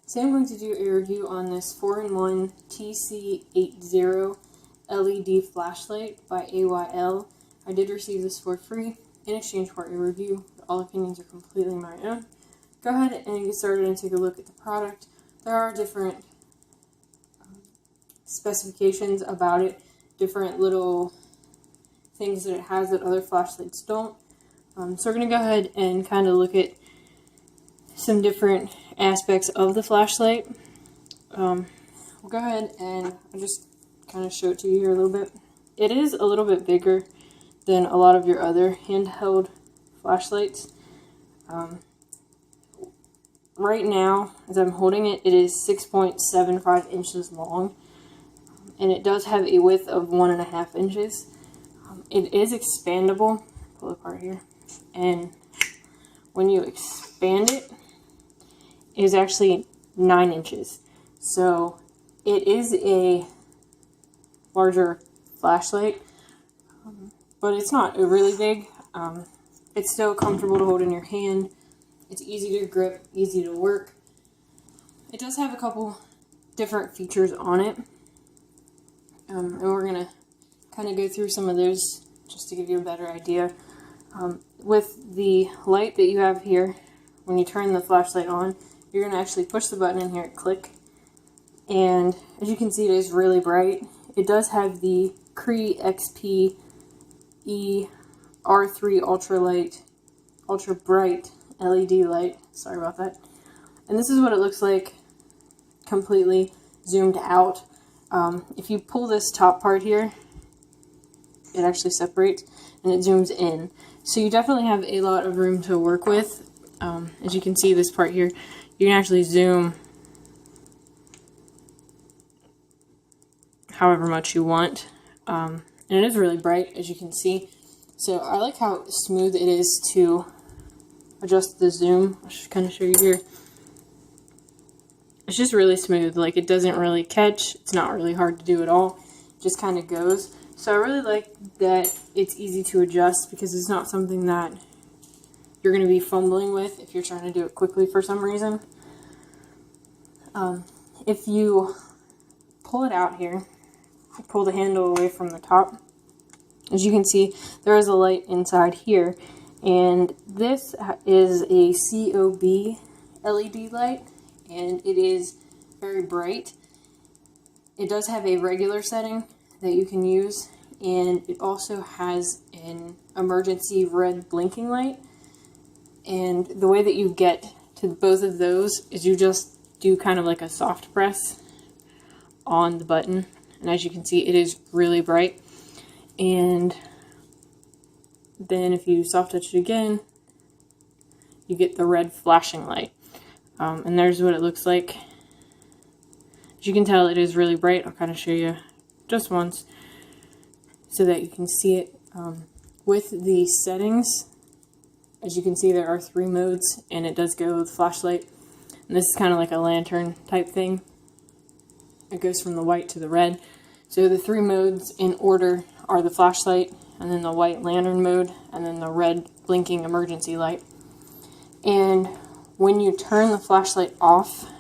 So I'm going to do a review on this 4-in-1 TC-80 LED flashlight by AYL. I did receive this for free in exchange for a review. All opinions are completely my own. Go ahead and get started and take a look at the product. There are different specifications about it, different little things that it has that other flashlights don't. So we're going to go ahead and kind of look at some different aspects of the flashlight. We'll go ahead and I'll just kind of show it to you here a little bit. It is a little bit bigger than a lot of your other handheld flashlights. Right now, as I'm holding it, it is 6.75 inches long, and it does have a width of 1.5 inches. It is expandable. Pull it apart here, and when you expand it, it is actually 9 inches. So it is a larger flashlight, but it's not really big. It's still comfortable to hold in your hand. It's easy to grip, easy to work. It does have a couple different features on it, and we're going to kind of go through some of those just to give you a better idea. With the light that you have here, when you turn the flashlight on, you're going to actually push the button in here and click, and as you can see, it is really bright. It does have the Cree XP E R3 ultra bright LED light. Sorry about that. And this is what it looks like completely zoomed out. If you pull this top part here, it actually separates and it zooms in. So you definitely have a lot of room to work with. As you can see, this part here, you can actually zoom however much you want. And it is really bright, as you can see. So I like how smooth it is to adjust the zoom. I'll just kind of show you here. It's just really smooth. Like, it doesn't really catch. It's not really hard to do at all. It just kind of goes. So I really like that it's easy to adjust, because it's not something that you're going to be fumbling with if you're trying to do it quickly for some reason. If you pull it out here, pull the handle away from the top, as you can see, there is a light inside here, and this is a COB LED light, and it is very bright. It does have a regular setting that you can use, and it also has an emergency red blinking light. And the way that you get to both of those is you just do kind of like a soft press on the button, and as you can see, it is really bright. And then if you soft touch it again, you get the red flashing light. And there's what it looks like. As you can tell, it is really bright. I'll kind of show you just once so that you can see it. With the settings, as you can see, there are 3 modes, and it does go with flashlight. And this is kind of like a lantern type thing. It goes from the white to the red. So the 3 modes in order are the flashlight, and then the white lantern mode, and then the red blinking emergency light. And when you turn the flashlight off,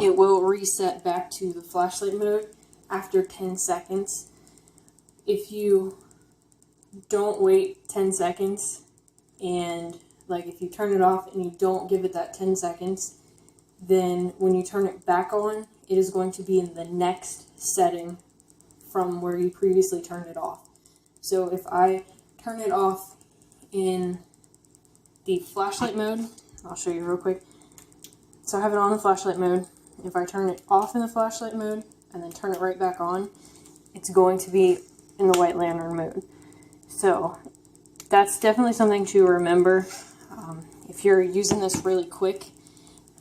it will reset back to the flashlight mode after 10 seconds. If you don't wait 10 seconds, and like if you turn it off and you don't give it that 10 seconds, then when you turn it back on, it is going to be in the next setting from where you previously turned it off. So if I turn it off in the flashlight mode, I'll show you real quick. So I have it on the flashlight mode. If I turn it off in the flashlight mode and then turn it right back on, it's going to be in the white lantern mode. So that's definitely something to remember. If you're using this really quick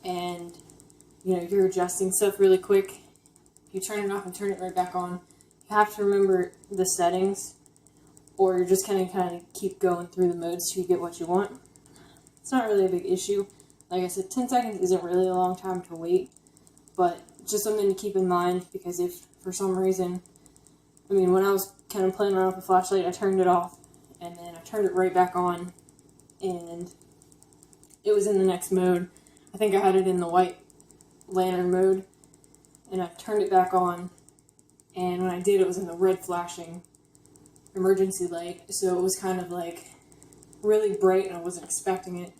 and you're adjusting stuff really quick, you turn it off and turn it right back on, you have to remember the settings, or you're just kind of keep going through the modes till you get what you want. It's not really a big issue. Like I said, 10 seconds isn't really a long time to wait, but just something to keep in mind, because if for some reason, when I was kind of playing around with the flashlight, I turned it off, and then I turned it right back on, and it was in the next mode. I I think I had it in the white lantern mode, and I turned it back on, and when I did, it was in the red flashing emergency light, so it was kind of like really bright and I wasn't expecting it.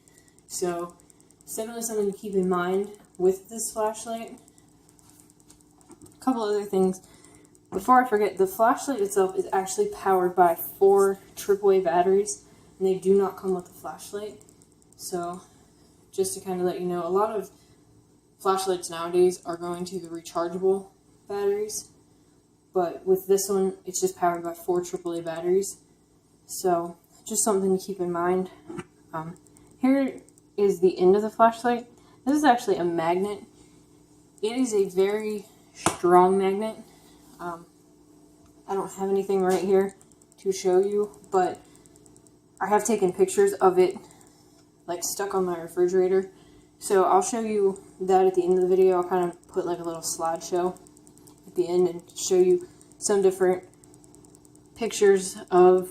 So it's definitely something to keep in mind with this flashlight. A couple other things. Before I forget, the flashlight itself is actually powered by 4 AAA batteries, and they do not come with a flashlight. So just to kind of let you know, a lot of flashlights nowadays are going to the rechargeable batteries, but with this one, it's just powered by 4 AAA batteries. So just something to keep in mind. Here is the end of the flashlight. This is actually a magnet. It is a very strong magnet. I don't have anything right here to show you, but I have taken pictures of it like stuck on my refrigerator. So I'll show you that at the end of the video. I'll kind of put like a little slideshow at the end and show you some different pictures of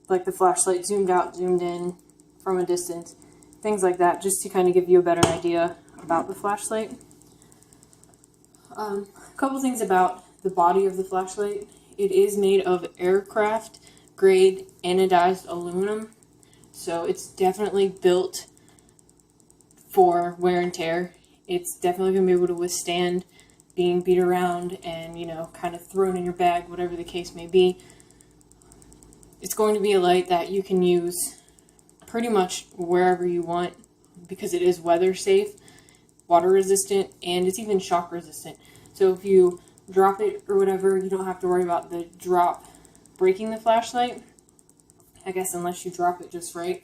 like the flashlight zoomed out, zoomed in, from a distance, things like that, just to kind of give you a better idea about the flashlight. A couple things about the body of the flashlight. It is made of aircraft grade anodized aluminum, so it's definitely built for wear and tear. It's definitely going to be able to withstand being beat around and, you know, kind of thrown in your bag, whatever the case may be. It's going to be a light that you can use pretty much wherever you want because it is weather safe, water resistant, and it's even shock resistant. So if you drop it or whatever, you don't have to worry about the drop breaking the flashlight, I guess, unless you drop it just right.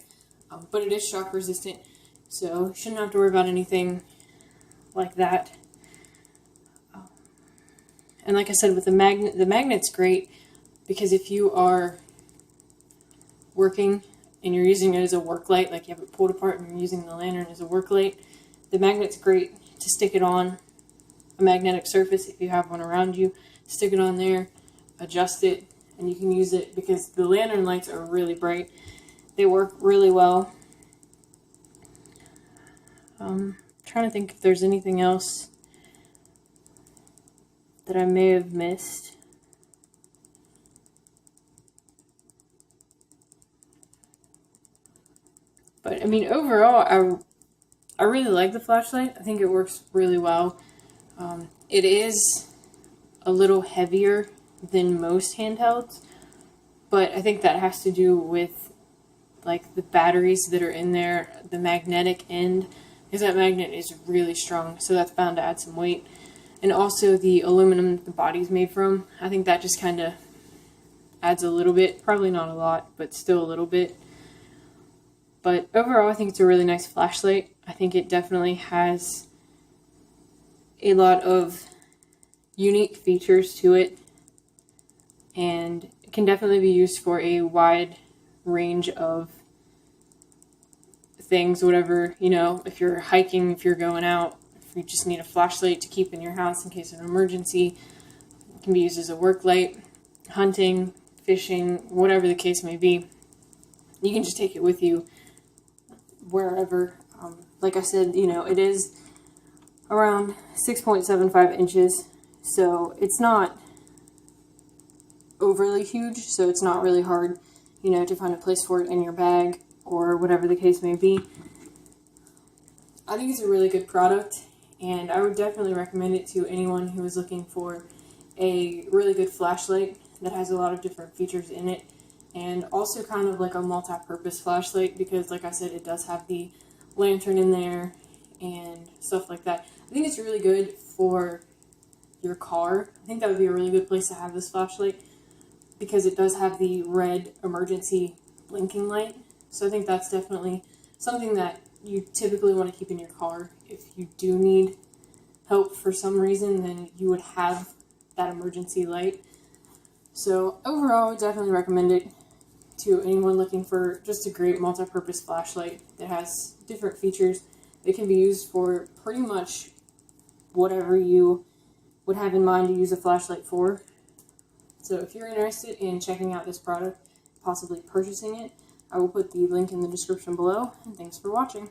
But it is shock resistant, so you shouldn't have to worry about anything like that. And like I said, with the magnet's great because if you are working and you're using it as a work light, like you have it pulled apart and you're using the lantern as a work light, the magnet's great to stick it on a magnetic surface if you have one around you. Stick it on there, adjust it, and you can use it because the lantern lights are really bright. They work really well. Trying to think if there's anything else that I may have missed. But I mean, overall, I really like the flashlight. I think it works really well. It is a little heavier than most handhelds, but I think that has to do with like the batteries that are in there, the magnetic end, because that magnet is really strong, so that's bound to add some weight. And also the aluminum the body's made from, I think that just kind of adds a little bit, probably not a lot, but still a little bit. But overall, I think it's a really nice flashlight. I think it definitely has a lot of unique features to it, and it can definitely be used for a wide range of things, whatever, you know, if you're hiking, if you're going out, if you just need a flashlight to keep in your house in case of an emergency. It can be used as a work light, hunting, fishing, whatever the case may be. You can just take it with you wherever. Like I said, you know, it is around 6.75 inches, so it's not overly huge, so it's not really hard, you know, to find a place for it in your bag or whatever the case may be. I think it's a really good product, and I would definitely recommend it to anyone who is looking for a really good flashlight that has a lot of different features in it, and also kind of like a multi-purpose flashlight because, like I said, it does have the lantern in there and stuff like that. I think it's really good for your car. I think that would be a really good place to have this flashlight because it does have the red emergency blinking light. So I think that's definitely something that you typically want to keep in your car. If you do need help for some reason, then you would have that emergency light. So overall, I would definitely recommend it to anyone looking for just a great multi-purpose flashlight that has different features. It can be used for pretty much whatever you would have in mind to use a flashlight for. So if you're interested in checking out this product, possibly purchasing it, I will put the link in the description below, and thanks for watching.